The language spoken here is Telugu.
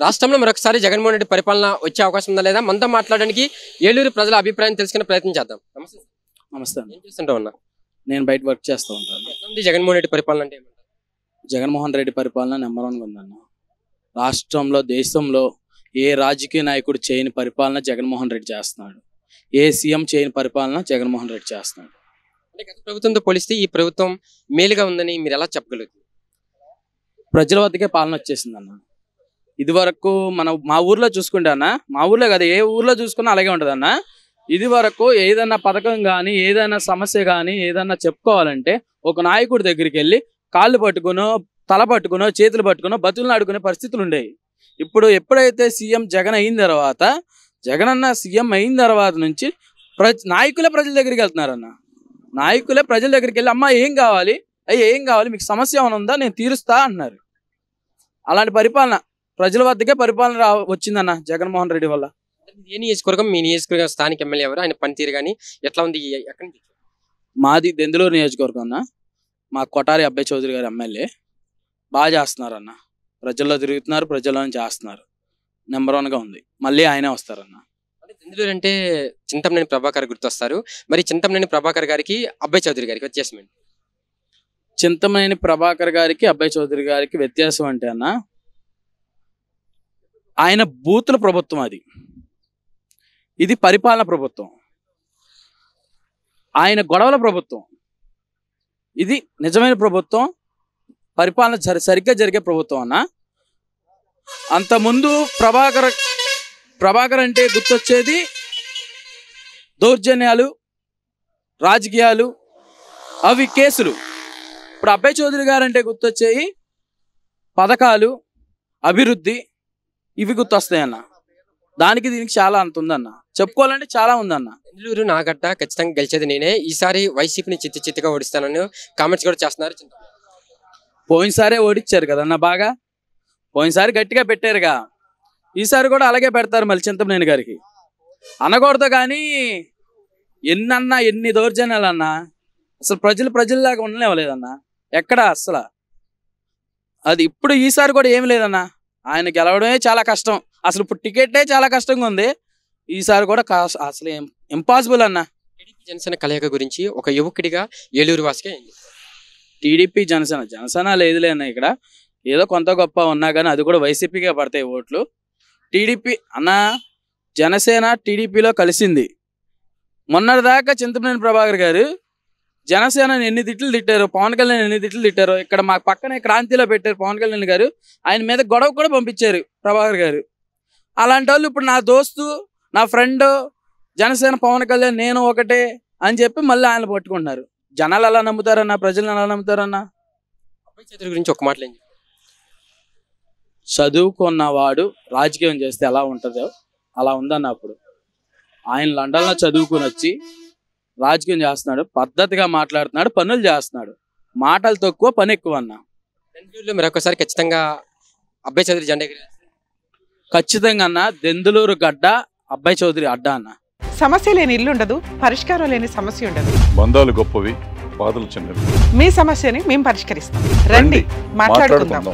రాష్ట్రంలో మరొకసారి జగన్మోహన్ రెడ్డి పరిపాలన వచ్చే అవకాశం ఉందా లేదా? మనతో మాట్లాడడానికి ఏలూరు ప్రజల అభిప్రాయం తెలుసుకునే ప్రయత్నం చేద్దాం. నమస్తే. నమస్తే. ఏం చేస్తుంటావు అన్న? నేను బయట వర్క్ చేస్తూ ఉంటాను. ఎట్లా జగన్మోహన్ రెడ్డి పరిపాలన అంటే ఏమంటారు? జగన్మోహన్ రెడ్డి పరిపాలన నెంబర్ 1 ఉందన్న. రాష్ట్రంలో దేశంలో ఏ రాజకీయ నాయకుడు చేయని పరిపాలన జగన్మోహన్ రెడ్డి చేస్తున్నాడు. ఏ సీఎం చేయని పరిపాలన జగన్మోహన్ రెడ్డి చేస్తున్నాడు. అంటే గత ప్రభుత్వంతో పోలిస్తే ఈ ప్రభుత్వం మేలుగా ఉందని మీరు ఎలా చెప్పగలుగుతారు? ప్రజల వద్దకే పాలన వచ్చేసిందన్న. ఇది వరకు మా ఊర్లో చూసుకుంటే అన్న, మా ఊర్లో కదా ఏ ఊర్లో చూసుకున్నా అలాగే ఉంటుంది అన్న. ఇది వరకు ఏదైనా పథకం కానీ ఏదైనా సమస్య కానీ ఏదైనా చెప్పుకోవాలంటే ఒక నాయకుడి దగ్గరికి వెళ్ళి కాళ్ళు పట్టుకునో తల పట్టుకునో చేతులు పట్టుకునో బతులను ఆడుకునే పరిస్థితులు ఉండేవి. ఇప్పుడు ఎప్పుడైతే సీఎం జగన్ అయిన తర్వాత జగనన్న సీఎం అయిన తర్వాత నుంచి నాయకులే ప్రజల దగ్గరికి వెళ్తున్నారన్న. నాయకులే ప్రజల దగ్గరికి వెళ్ళి అమ్మ ఏం కావాలి, ఏం కావాలి, మీకు సమస్య ఏమైనా ఉందా, నేను తీరుస్తా అన్నారు. అలాంటి పరిపాలన ప్రజల వద్దకే పరిపాలన వచ్చిందన్న జగన్మోహన్ రెడ్డి వల్ల. ఏ నియోజకవర్గం? మీ నియోజకవర్గం స్థానిక ఎమ్మెల్యే ఎవరు? ఆయన పనితీరు కానీ ఎట్లా ఉంది? ఎక్కడి నుంచి? మాది దెందులూరు నియోజకవర్గం అన్న. మా కొటారి అబ్బాయి చౌదరి గారు ఎమ్మెల్యే. బాగా చేస్తున్నారన్న. ప్రజల్లో తిరుగుతున్నారు, ప్రజల్లోనే చేస్తున్నారు. నెంబర్ 1గా ఉంది. మళ్ళీ ఆయనే వస్తారన్న. అంటే దెందులూరు అంటే చింతమనేని ప్రభాకర్ గుర్తొస్తారు. మరి చింతమనేని ప్రభాకర్ గారికి అబ్బాయి చౌదరి గారికి వ్యత్యాసం ఏంటి? చింతమనేని ప్రభాకర్ గారికి అబ్బాయి చౌదరి గారికి వ్యత్యాసం అంటే అన్న, ఆయన బూతుల ప్రభుత్వం, ఇది పరిపాలన ప్రభుత్వం. ఆయన గొడవల ప్రభుత్వం, ఇది నిజమైన ప్రభుత్వం, పరిపాలన సరిగ్గా జరిగే ప్రభుత్వం అన్న. అంతకుముందు ప్రభాకర్ అంటే గుర్తొచ్చేది దౌర్జన్యాలు, రాజకీయాలు, అవి కేసులు. ఇప్పుడు అబ్బాయి చౌదరి గారు అంటే గుర్తొచ్చేవి పథకాలు, అభివృద్ధి, ఇవి గుర్తొస్తాయన్న. దానికి దీనికి చాలా అంత ఉందన్న. చెప్పుకోవాలంటే చాలా ఉందన్న. దెందులూరు నాగట్ట ఖచ్చితంగా గెలిచేది నేనే, ఈసారి వైసీపీని చిత్తుగా ఓడిస్తానని కామెంట్స్ కూడా చేస్తున్నారు. పోయినసారే ఓడిచ్చారు కదన్న బాగా. పోయినసారి గట్టిగా పెట్టారుగా, ఈసారి కూడా అలాగే పెడతారు మళ్ళీ చింతమనేని గారికి. అనకూడదు కానీ ఎన్ని దౌర్జన్యాలు అన్నా అసలు ప్రజల్లాగా ఉండలేవలేదన్న ఎక్కడ అసలు. అది ఇప్పుడు ఈసారి కూడా ఏమి లేదన్న. ఆయన గెలవడమే చాలా కష్టం. అసలు ఇప్పుడు టికెటే చాలా కష్టంగా ఉంది. ఈసారి కూడా అసలు ఇంపాసిబుల్ అన్న. టీడీపీ జనసేన కలయిక గురించి ఒక యువకుడిగా ఏలూరు వాసిగా టీడీపీ జనసేన లేదులే అన్న. ఇక్కడ ఏదో కొంత గొప్ప ఉన్నా కానీ అది కూడా వైసీపీగా పడతాయి ఓట్లు. టీడీపీ అన్న, జనసేన టీడీపీలో కలిసింది. మొన్నటిదాకా చింతమనేని ప్రభాకర్ గారు జనసేనని ఎన్ని తిట్లు తిట్టారు, పవన్ కళ్యాణ్ ఎన్ని తిట్లు తిట్టారు. ఇక్కడ మా పక్కనే క్రాంతిలో పెట్టారు పవన్ కళ్యాణ్ గారు. ఆయన మీద గొడవ కూడా పంపించారు ప్రభాకర్ గారు. అలాంటి వాళ్ళు ఇప్పుడు నా దోస్తు, నా ఫ్రెండ్, జనసేన పవన్ కళ్యాణ్ నేను ఒకటే అని చెప్పి మళ్ళీ ఆయన పట్టుకుంటున్నారు. జనాలు ఎలా నమ్ముతారన్నా, ప్రజలను ఎలా నమ్ముతారన్నా? అబ్బాయి చౌదరి గురించి ఒక మాటలు ఏంటి? చదువుకున్నవాడు రాజకీయం చేస్తే ఎలా ఉంటుందో అలా ఉందన్న. అప్పుడు ఆయన లండన్లో చదువుకుని వచ్చి రాజకీయం చేస్తున్నాడు, పద్ధతిగా మాట్లాడుతున్నాడు, పనులు చేస్తున్నాడు. మాటలు తక్కువ, పని ఎక్కువ అన్న. దెందులూరులో మరొకసారి ఖచ్చితంగా అబ్బాయి చౌదరి జెండా ఖచ్చితంగా అన్న. దెందులూరు గడ్డ అబ్బాయి చౌదరి అడ్డా అన్న. సమస్య లేని ఇల్లు ఉండదు, పరిష్కారం లేని సమస్య ఉండదు. బంధాలు గొప్పవి, బాధలు చిన్నవి. మీ సమస్యని మేము పరిష్కరిస్తాం. రండి, మాట్లాడుకుందాం.